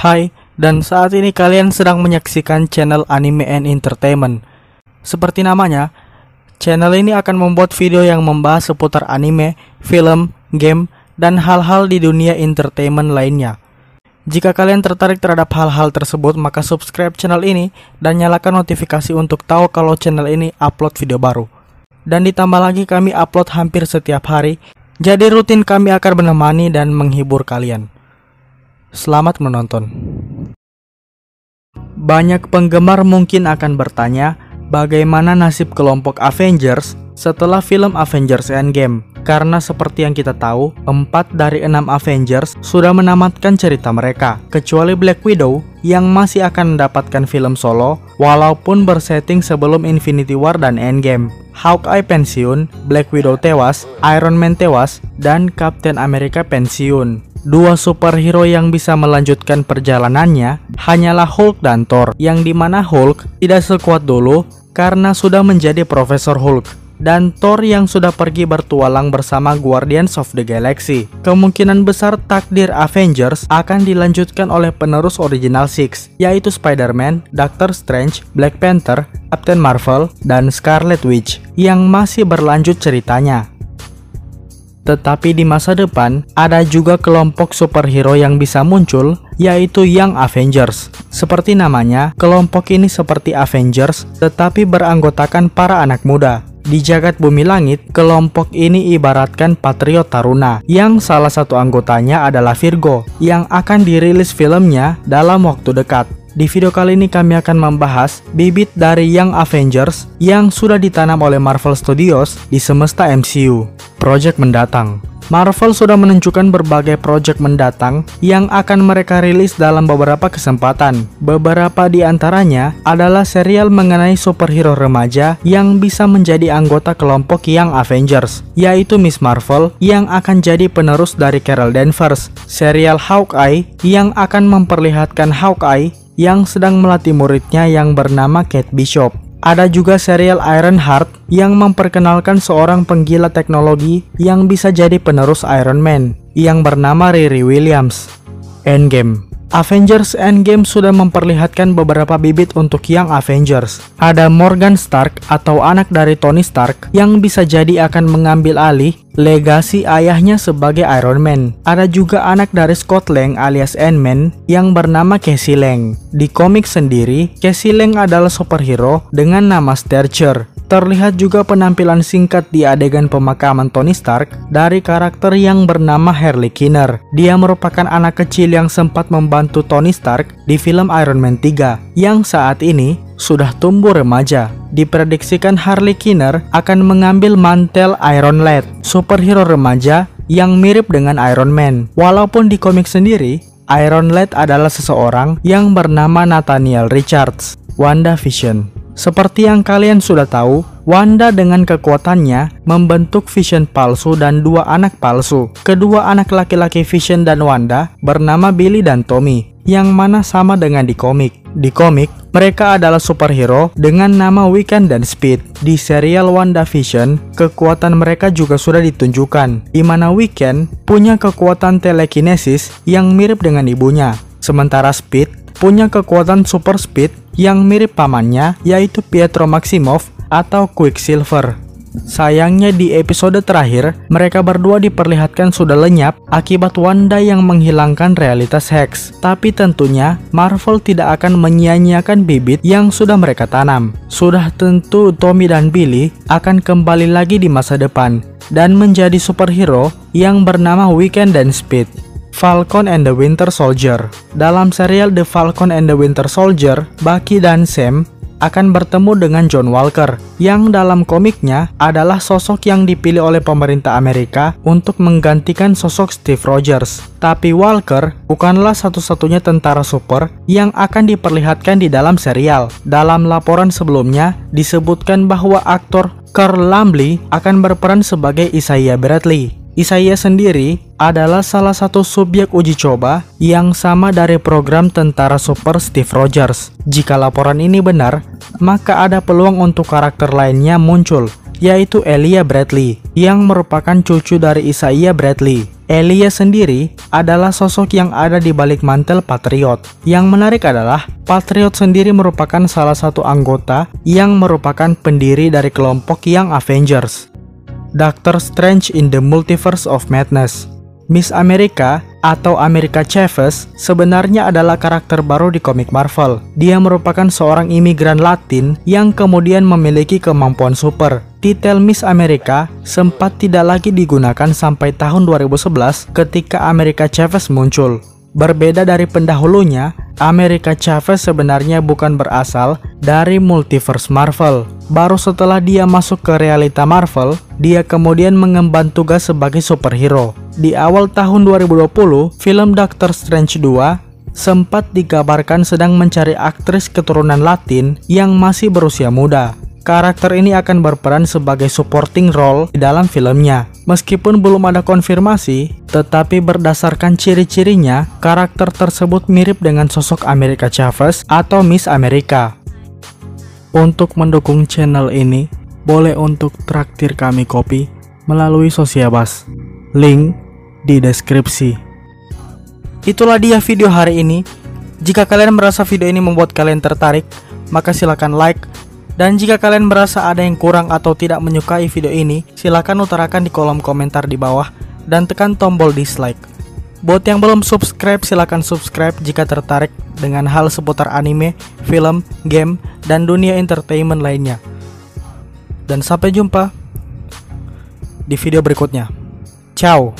Hai, dan saat ini kalian sedang menyaksikan channel Anime and Entertainment. Seperti namanya, channel ini akan membuat video yang membahas seputar anime, film, game, dan hal-hal di dunia entertainment lainnya. Jika kalian tertarik terhadap hal-hal tersebut, maka subscribe channel ini dan nyalakan notifikasi untuk tahu kalau channel ini upload video baru. Dan ditambah lagi kami upload hampir setiap hari, jadi rutin kami akan menemani dan menghibur kalian. Selamat menonton. Banyak penggemar mungkin akan bertanya, bagaimana nasib kelompok Avengers setelah film Avengers Endgame? Karena seperti yang kita tahu, 4 dari 6 Avengers sudah menamatkan cerita mereka, kecuali Black Widow yang masih akan mendapatkan film solo walaupun bersetting sebelum Infinity War dan Endgame. Hawkeye pensiun, Black Widow tewas, Iron Man tewas, dan Captain America pensiun. Dua superhero yang bisa melanjutkan perjalanannya hanyalah Hulk dan Thor, yang dimana Hulk tidak sekuat dulu karena sudah menjadi Profesor Hulk, dan Thor yang sudah pergi bertualang bersama Guardians of the Galaxy. Kemungkinan besar takdir Avengers akan dilanjutkan oleh penerus Original Six, yaitu Spider-Man, Doctor Strange, Black Panther, Captain Marvel, dan Scarlet Witch yang masih berlanjut ceritanya. Tetapi di masa depan, ada juga kelompok superhero yang bisa muncul, yaitu Young Avengers. Seperti namanya, kelompok ini seperti Avengers, tetapi beranggotakan para anak muda. Di jagat bumi langit, kelompok ini ibaratkan Patriot Taruna, yang salah satu anggotanya adalah Virgo, yang akan dirilis filmnya dalam waktu dekat. Di video kali ini kami akan membahas bibit dari Young Avengers yang sudah ditanam oleh Marvel Studios di semesta MCU. Project mendatang. Marvel sudah menunjukkan berbagai project mendatang yang akan mereka rilis dalam beberapa kesempatan. Beberapa di antaranya adalah serial mengenai superhero remaja yang bisa menjadi anggota kelompok Young Avengers, yaitu Miss Marvel yang akan jadi penerus dari Carol Danvers, serial Hawkeye yang akan memperlihatkan Hawkeye yang sedang melatih muridnya yang bernama Kate Bishop. Ada juga serial Ironheart yang memperkenalkan seorang penggila teknologi yang bisa jadi penerus Iron Man yang bernama Riri Williams. Endgame. Avengers Endgame sudah memperlihatkan beberapa bibit untuk Young Avengers. Ada Morgan Stark atau anak dari Tony Stark yang bisa jadi akan mengambil alih legasi ayahnya sebagai Iron Man. Ada juga anak dari Scott Lang alias Ant-Man yang bernama Cassie Lang. Di komik sendiri, Cassie Lang adalah superhero dengan nama Stature. Terlihat juga penampilan singkat di adegan pemakaman Tony Stark dari karakter yang bernama Harley Quinner. Dia merupakan anak kecil yang sempat membantu Tony Stark di film Iron Man 3, yang saat ini sudah tumbuh remaja. Diprediksikan Harley Quinner akan mengambil mantel Iron Lad, superhero remaja yang mirip dengan Iron Man. Walaupun di komik sendiri, Iron Lad adalah seseorang yang bernama Nathaniel Richards. WandaVision. Seperti yang kalian sudah tahu, Wanda dengan kekuatannya membentuk Vision palsu dan 2 anak palsu. Kedua anak laki-laki Vision dan Wanda bernama Billy dan Tommy, yang mana sama dengan di komik. Di komik, mereka adalah superhero dengan nama Wiccan dan Speed. Di serial WandaVision, kekuatan mereka juga sudah ditunjukkan, di mana Wiccan punya kekuatan telekinesis yang mirip dengan ibunya, sementara Speed punya kekuatan super speed yang mirip pamannya, yaitu Pietro Maximoff atau Quicksilver. Sayangnya di episode terakhir, mereka berdua diperlihatkan sudah lenyap akibat Wanda yang menghilangkan realitas Hex. Tapi tentunya Marvel tidak akan menyia-nyiakan bibit yang sudah mereka tanam. Sudah tentu Tommy dan Billy akan kembali lagi di masa depan dan menjadi superhero yang bernama Wiccan dan Speed. Falcon and the Winter Soldier. Dalam serial The Falcon and the Winter Soldier, Bucky dan Sam akan bertemu dengan John Walker, yang dalam komiknya adalah sosok yang dipilih oleh pemerintah Amerika untuk menggantikan sosok Steve Rogers. Tapi Walker bukanlah satu-satunya tentara super yang akan diperlihatkan di dalam serial. Dalam laporan sebelumnya disebutkan bahwa aktor Carl Lumbly akan berperan sebagai Isaiah Bradley. Isaiah sendiri adalah salah satu subjek uji coba yang sama dari program tentara super Steve Rogers. Jika laporan ini benar, maka ada peluang untuk karakter lainnya muncul, yaitu Elijah Bradley, yang merupakan cucu dari Isaiah Bradley. Elia sendiri adalah sosok yang ada di balik mantel Patriot. Yang menarik adalah, Patriot sendiri merupakan salah satu anggota yang merupakan pendiri dari kelompok Young Avengers. Doctor Strange in the Multiverse of Madness. Miss America atau America Chavez sebenarnya adalah karakter baru di komik Marvel. Dia merupakan seorang imigran Latin yang kemudian memiliki kemampuan super. Titel Miss America sempat tidak lagi digunakan sampai tahun 2011 ketika America Chavez muncul. Berbeda dari pendahulunya, America Chavez sebenarnya bukan berasal dari multiverse Marvel. Baru setelah dia masuk ke realita Marvel, dia kemudian mengemban tugas sebagai superhero. Di awal tahun 2020, film Doctor Strange 2 sempat dikabarkan sedang mencari aktris keturunan Latin yang masih berusia muda. Karakter ini akan berperan sebagai supporting role di dalam filmnya. Meskipun belum ada konfirmasi, tetapi berdasarkan ciri-cirinya, karakter tersebut mirip dengan sosok America Chavez atau Miss America. Untuk mendukung channel ini, boleh untuk traktir kami kopi melalui Sosiabas. Link di deskripsi. Itulah dia video hari ini. Jika kalian merasa video ini membuat kalian tertarik, maka silakan like. Dan jika kalian merasa ada yang kurang atau tidak menyukai video ini, silakan utarakan di kolom komentar di bawah dan tekan tombol dislike. Buat yang belum subscribe, silakan subscribe jika tertarik dengan hal seputar anime, film, game, dan dunia entertainment lainnya. Dan sampai jumpa di video berikutnya. Ciao.